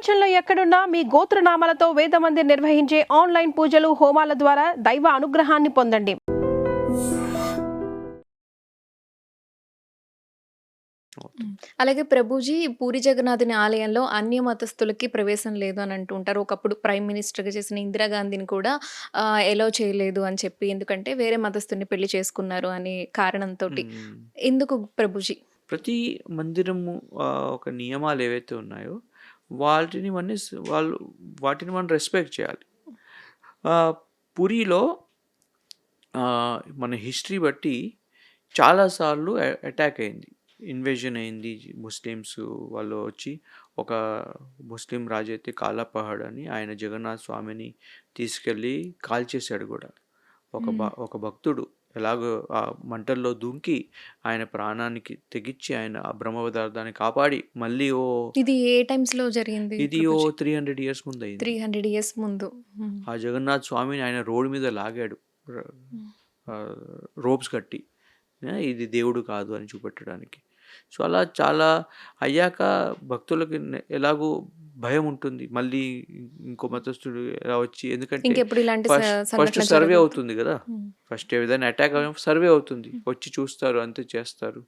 ప్రపంచంలో ఎక్కడున్నా మీ గోత్రనామాలతో వేదమందిర్ నిర్వహించే ఆన్లైన్ పూజలు హోమాల ద్వారా దైవ అనుగ్రహాన్ని పొందండి. అలాగే ప్రభుజీ పూరి జగన్నాథుని ఆలయంలో అన్య మతస్థులకి ప్రవేశం లేదు అని అంటుంటారు. ఒకప్పుడు ప్రైమ్ మినిస్టర్‌గా చేసిన ఇందిరాగాంధీని కూడా ఎలౌ చేయలేదు అని చెప్పి. ఎందుకంటే వేరే మతస్థుడిని పెళ్లి చేసుకున్నారు అనే కారణంతోటి. హ్మ్. ఎందుకు ప్రభుజీ? ప్రతి మందిరము ఒక నియమాలు ఏవైతే ఉన్నాయో వాటిని వాటిని మనం రెస్పెక్ట్ చేయాలి. పురిలో మన హిస్టరీ బట్టి చాలాసార్లు అటాక్ అయింది, ఇన్వేజన్ అయింది. ముస్లిమ్స్ వాళ్ళు వచ్చి ఒక ముస్లిం రాజు అయితే కాలాపహాడ్ అని ఆయన జగన్నాథ స్వామిని తీసుకెళ్ళి కాల్చేశాడు కూడా. ఒక భక్తుడు ఎలాగో ఆ మంటల్లో దూకి ఆయన ప్రాణానికి తెగించి ఆయన ఆ బ్రహ్మపదార్థాన్ని కాపాడి మళ్ళీ ఇది ఏ టైమ్స్‌లో జరిగింది ఇది ప్రభుజీ? 300 ఇయర్స్ ముందు అయింది. 300 ఇయర్స్ ముందు. ఆ జగన్నాథ స్వామిని ఆయన రోడ్డు మీద లాగాడు, రోప్స్ కట్టి, ఇది దేవుడు కాదు అని చూపెట్టడానికి. సో అలా చాలా అయ్యాక భక్తులకి ఎలాగో భయం ఉంటుంది, మళ్ళీ ఇంకో మతస్థుడు ఎలా వచ్చి, ఎందుకంటే ఇంకెప్పుడు ఇలాంటి ఫస్ట్ సర్వే అవుతుంది కదా, ఫస్ట్ ఏదైనా అటాక్ అయినా సర్వే అవుతుంది, వచ్చి చూస్తారు, అంతే చేస్తారు.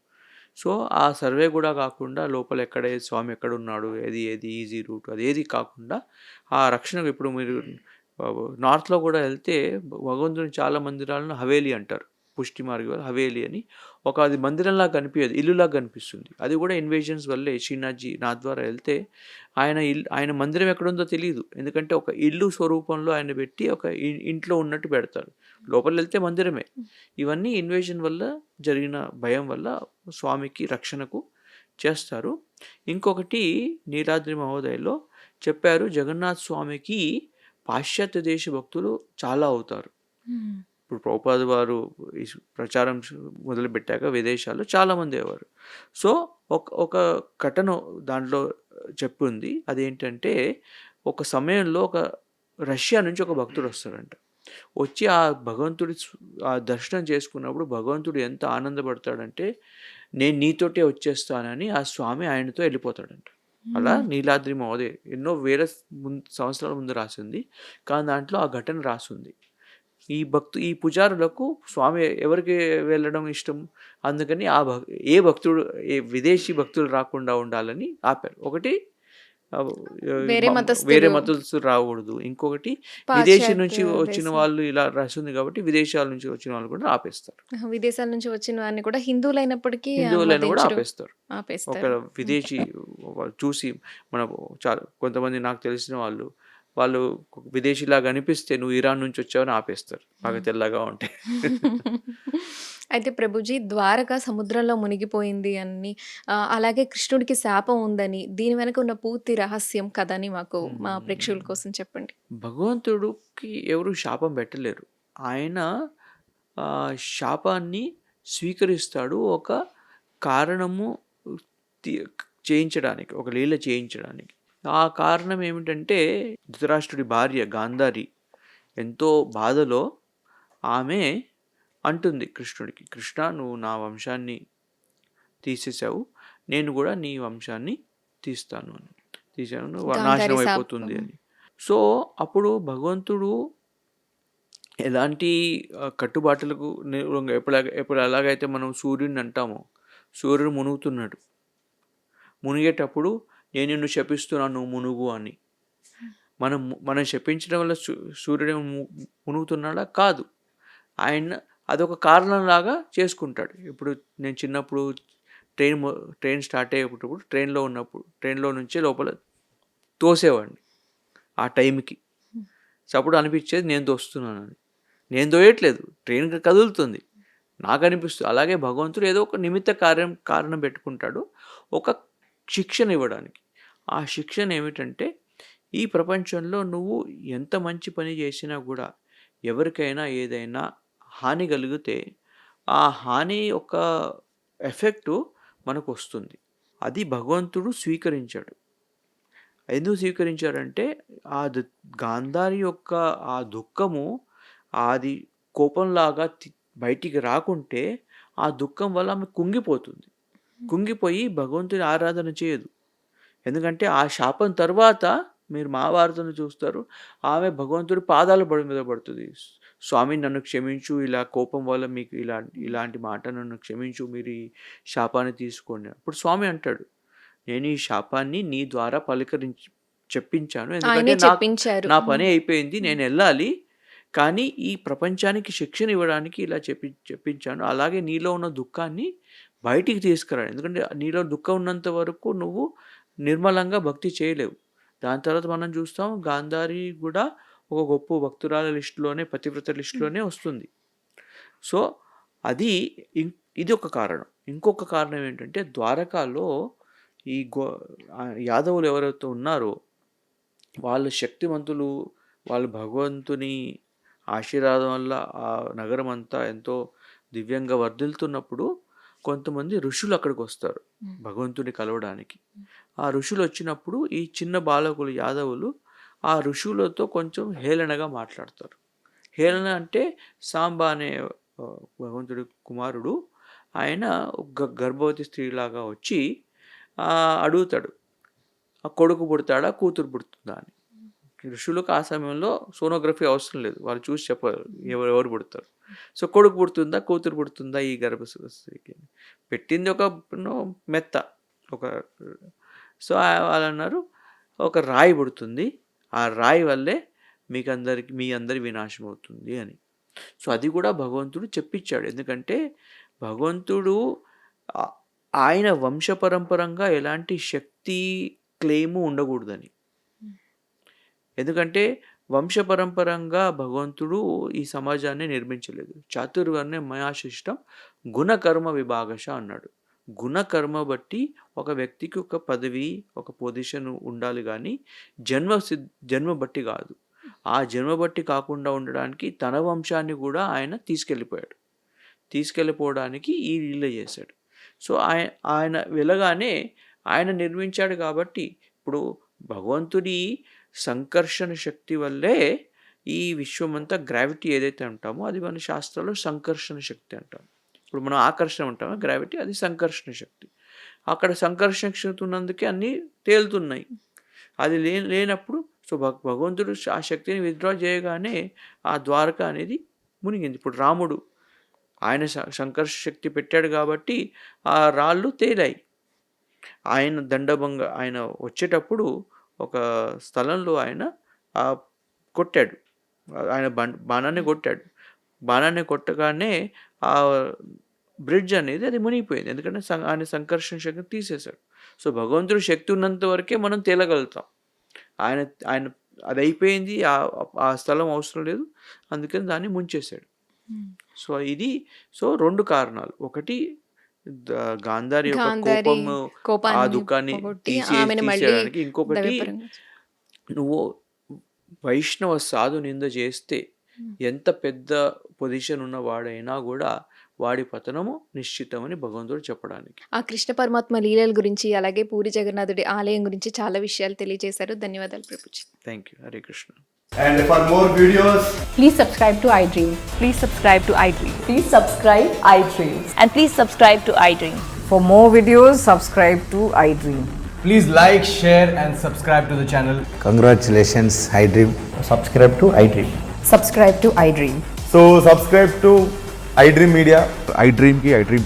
సో ఆ సర్వే కూడా కాకుండా లోపల స్వామి ఎక్కడున్నాడు, ఏది ఈజీ రూట్, అది ఏది కాకుండా ఆ రక్షణకు. ఇప్పుడు మీరు నార్త్లో కూడా వెళ్తే భగవంతుని చాలా మందిరాలను హవేలీ అంటారు, పుష్టి మార్గం హవేలీ అని. అది మందిరంలా కనిపించదు, ఇల్లులాగా కనిపిస్తుంది. అది కూడా ఇన్వేషన్స్ వల్లే. శ్రీనాథ్జీ ద్వారా వెళ్తే ఆయన మందిరం ఎక్కడుందో తెలియదు, ఎందుకంటే ఒక ఇల్లు స్వరూపంలో ఆయన పెట్టి ఒక ఇంట్లో ఉన్నట్టు పెడతారు, లోపల వెళ్తే మందిరమే. ఇవన్నీ ఇన్వేషన్ వల్ల జరిగిన భయం వల్ల స్వామికి రక్షణకు చేస్తారు. ఇంకొకటి నీలాద్రి మహోదయలో చెప్పారు, జగన్నాథ్ స్వామికి పాశ్చాత్య దేశ భక్తులు చాలా అవుతారు. ఇప్పుడు ప్రభుపాద వారు ఈ ప్రచారం మొదలుపెట్టాక విదేశాల్లో చాలామంది అయ్యేవారు. సో ఒక ఘటన దాంట్లో చెప్పింది, అదేంటంటే ఒక సమయంలో రష్యా నుంచి ఒక భక్తుడు వస్తాడంట. వచ్చి ఆ భగవంతుడి ఆ దర్శనం చేసుకున్నప్పుడు భగవంతుడు ఎంత ఆనందపడతాడంటే, నేను నీతోటే వచ్చేస్తానని ఆ స్వామి ఆయనతో వెళ్ళిపోతాడంట. అలా నీలాద్రి మహోదయ ఎన్నో వేల సంవత్సరాల ముందు రాసింది, కానీ దాంట్లో ఆ ఘటన రాసింది. ఈ పుజారులకు స్వామి ఎవరికి వెళ్ళడం ఇష్టం, అందుకని ఏ విదేశీ భక్తులు రాకుండా ఉండాలని ఆపారు. ఒకటి వేరే మతస్థులు రాకూడదు, ఇంకొకటి విదేశీ నుంచి వచ్చిన వాళ్ళు ఇలా రాసింది కాబట్టి విదేశాల నుంచి వచ్చిన వాళ్ళు కూడా ఆపేస్తారు. విదేశాల నుంచి వచ్చిన వారిని కూడా హిందువులైనప్పటికీ కూడా ఆపేస్తారు. ఒక విదేశీ చూసి మన చాలా కొంతమంది నాకు తెలిసిన వాళ్ళు విదేశీలాగా అనిపిస్తే నువ్వు ఇరాన్ నుంచి వచ్చావని ఆపేస్తారు, బాగా తెల్లగా ఉంటే. అయితే ప్రభుజీ ద్వారక సముద్రంలో మునిగిపోయింది అని, అలాగే కృష్ణుడికి శాపం ఉందని, దీని వెనక ఉన్న పూర్తి రహస్యం కథని మాకు మా ప్రేక్షకుల కోసం చెప్పండి. భగవంతుడికి ఎవరు శాపం పెట్టలేరు, ఆయన శాపాన్ని స్వీకరిస్తాడు ఒక కారణము చేయించడానికి, ఒక లీల చేయించడానికి. ఆ కారణం ఏమిటంటే, ధృతరాష్ట్రుడి భార్య గాంధారి ఎంతో బాధలో ఆమె అంటుంది కృష్ణుడికి, కృష్ణ నువ్వు నా వంశాన్ని తీసేసావు, నేను కూడా నీ వంశాన్ని తీస్తాను నాశనం అయిపోతుంది అని. సో అప్పుడు భగవంతుడు ఎలాంటి కట్టుబాట్లకు ఎప్పుడు ఎలాగైతే మనం సూర్యుడిని అంటామో, సూర్యుడు మునుగుతున్నాడు, మునిగేటప్పుడు నేను నిన్ను శపిస్తున్నాను నువ్వు మునుగు అని. మనం శపించడం వల్ల సూర్యుడు మునుగుతున్నాడా? కాదు, ఆయన అదొక కారణంలాగా చేసుకుంటాడు. ఇప్పుడు నేను చిన్నప్పుడు ట్రైన్ స్టార్ట్ అయ్యేటప్పుడు ట్రైన్లో నుంచి లోపల తోసేవాడిని ఆ టైంకి. అప్పుడు అనిపించేది నేను తోస్తున్నానని. నేను తోయట్లేదు, ట్రైన్ కదులుతుంది, నాకు అనిపిస్తుంది. అలాగే భగవంతుడు ఏదో ఒక నిమిత్త కారణం పెట్టుకుంటాడు ఒక శిక్షణ ఇవ్వడానికి. ఆ శిక్షణ ఏమిటంటే, ఈ ప్రపంచంలో నువ్వు ఎంత మంచి పని చేసినా కూడా ఎవరికైనా ఏదైనా హాని కలిగితే ఆ హాని యొక్క ఎఫెక్టు మనకు వస్తుంది. అది భగవంతుడు స్వీకరించాడు. ఎందుకు స్వీకరించాడంటే, ఆ గాంధారి యొక్క ఆ దుఃఖము అది కోపంలాగా బయటికి రాకుంటే ఆ దుఃఖం వల్ల ఆమె కుంగిపోతుంది. కుంగిపోయి భగవంతుని ఆరాధన చేయదు. ఎందుకంటే ఆ శాపం తర్వాత మీరు మహాభారతంలో చూస్తారు, ఆమె భగవంతుడి పాదాల మీద పడుతుంది. స్వామి నన్ను క్షమించు, ఇలా కోపం వల్ల మీకు ఇలాంటి మాట నన్ను క్షమించు, మీరు ఈ శాపాన్ని తీసుకోండి. అప్పుడు స్వామి అంటాడు, నేను ఈ శాపాన్ని నీ ద్వారా చెప్పించాను, ఆయనే ఎందుకంటే చెప్పించారు. నా పని అయిపోయింది, నేను వెళ్ళాలి, కానీ ఈ ప్రపంచానికి శిక్షణ ఇవ్వడానికి ఇలా చెప్పించాను. అలాగే నీలో ఉన్న దుఃఖాన్ని బయటికి తీసుకురాడు, ఎందుకంటే నీలో దుఃఖం ఉన్నంత వరకు నువ్వు నిర్మలంగా భక్తి చేయలేవు. దాని తర్వాత మనం చూస్తాం, గాంధారి కూడా ఒక గొప్ప భక్తురాల లిస్టులోనే, పతివ్రత లిస్టులోనే వస్తుంది. సో అది ఇది ఒక కారణం. ఇంకొక కారణం ఏంటంటే, ద్వారకాలో ఈ యాదవులు ఎవరైతే ఉన్నారో వాళ్ళు శక్తివంతులు, వాళ్ళు భగవంతుని ఆశీర్వాదం వల్ల ఆ నగరం అంతా ఎంతో దివ్యంగా వర్ధిల్తున్నప్పుడు కొంతమంది ఋషులు అక్కడికి వస్తారు భగవంతుని కలవడానికి. ఆ ఋషులు వచ్చినప్పుడు ఈ చిన్న బాలకులు యాదవులు ఆ ఋషులతో కొంచెం హేళనగా మాట్లాడతారు. హేళన అంటే సాంబ అనే భగవంతుడి కుమారుడు, ఆయన గర్భవతి స్త్రీలాగా వచ్చి అడుగుతాడు, ఆ కొడుకు పుడతాడా కూతురు పుడుతుందా అని. ఋషులకు ఆ సమయంలో సోనోగ్రఫీ అవసరం లేదు, వాళ్ళు చూసి చెప్పారు ఎవరు పుడతారు. సో కొడుకు పుడుతుందా కూతురు పుడుతుందా ఈ గర్భస్త్రీకి, పెట్టింది ఒక మెత్త ఒక. సో వాళ్ళు అన్నారు, ఒక రాయి పుడుతుంది, ఆ రాయి వల్లే మీ అందరి వినాశం అవుతుంది అని. సో అది కూడా భగవంతుడు చెప్పించాడు, ఎందుకంటే భగవంతుడు ఆయన వంశపరంపరంగా ఎలాంటి శక్తి క్లెయిము ఉండకూడదని. ఎందుకంటే వంశపరంపరంగా భగవంతుడు ఈ సమాజాన్ని నిర్మించలేదు. చాతుర్వర్ణ్య మయాశిష్టం గుణకర్మ విభాగశ అన్నాడు. గుణకర్మ బట్టి ఒక వ్యక్తికి ఒక పదవి, ఒక పొజిషన్ ఉండాలి, కానీ జన్మ బట్టి కాదు. ఆ జన్మ బట్టి కాకుండా ఉండడానికి తన వంశాన్ని కూడా ఆయన తీసుకెళ్ళిపోవడానికి ఈ లీల చేశాడు. సో ఆయన వెళ్ళగానే ఆయన నిర్మించాడు. కాబట్టి ఇప్పుడు భగవంతుడి సంకర్షణ శక్తి వల్లే ఈ విశ్వమంతా, గ్రావిటీ ఏదైతే అంటామో అది మన శాస్త్రంలో సంకర్షణ శక్తి అంటాం. ఇప్పుడు మనం ఆకర్షణ ఉంటామో గ్రావిటీ, అది సంకర్షణ శక్తి. అక్కడ సంకర్షణ శక్తి ఉన్నందుకే అన్నీ తేలుతున్నాయి. అది లేనప్పుడు సో భగవంతుడు ఆ శక్తిని విత్డ్రా చేయగానే ఆ ద్వారక అనేది మునిగింది. ఇప్పుడు రాముడు ఆయన సంకర్షణ శక్తి పెట్టాడు కాబట్టి ఆ రాళ్ళు తేలాయి. ఆయన ఆయన వచ్చేటప్పుడు ఒక స్థలంలో ఆయన కొట్టాడు, ఆయన బాణాన్ని కొట్టాడు. బాణాన్ని కొట్టగానే ఆ బ్రిడ్జ్ అనేది అది మునిగిపోయింది, ఎందుకంటే ఆయన సంకర్షణ శక్తి తీసేశాడు. సో భగవంతుడి శక్తి ఉన్నంత వరకే మనం తేలగలుగుతాం. ఆయన అది అయిపోయింది, ఆ స్థలం అవసరం లేదు, అందుకని దాన్ని ముంచేశాడు. సో ఇది రెండు కారణాలు. ఒకటి గాంధారి యొక్క కోపం, ఆ దుఃఖాన్ని తీసేయడానికి. ఇంకొకటి, నువ్వు వైష్ణవ సాధు నింద చేస్తే ఎంత పెద్ద పొజిషన్ ఉన్న వాడైనా కూడా వాడి పతనము నిశ్చితమని భగవంతుడు చెప్పడానికి. ఆ కృష్ణ పరమాత్మ లీలల గురించి, అలాగే పూరి జగన్నాథుడి ఆలయం గురించి చాలా విషయాలు తెలియజేశారు. ధన్యవాదాలు Prabhuji. Thank you. Hare Krishna. And for more videos, please subscribe to iDream. Please subscribe to iDream. Please subscribe iDream. And please subscribe to iDream. For more videos, subscribe to iDream. please like, share and subscribe to the channel. Congratulations, iDream. Subscribe to iDream. Subscribe to iDream. So subscribe to iDream Media. iDream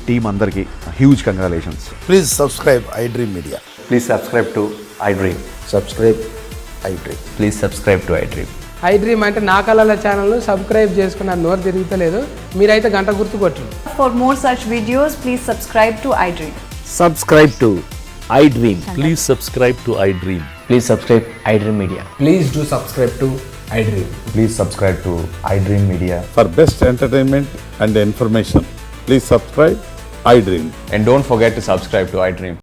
team andarki huge congratulations. Please subscribe iDream Media. Please subscribe to iDream. Subscribe iDream. Please subscribe to iDream. iDream అంటే నా కళల ఛానల్ను subscribe చేసుకున్న నోరు తిరుగుతలేదు, మీరైతే గంట గుర్తు కొట్టండి. For more such videos, please subscribe to iDream. Subscribe to iDream. Please subscribe to iDream. Please subscribe iDream Media. Please do subscribe to iDream. Please subscribe to iDream Media. For best entertainment and information, please subscribe iDream. And don't forget to subscribe to iDream.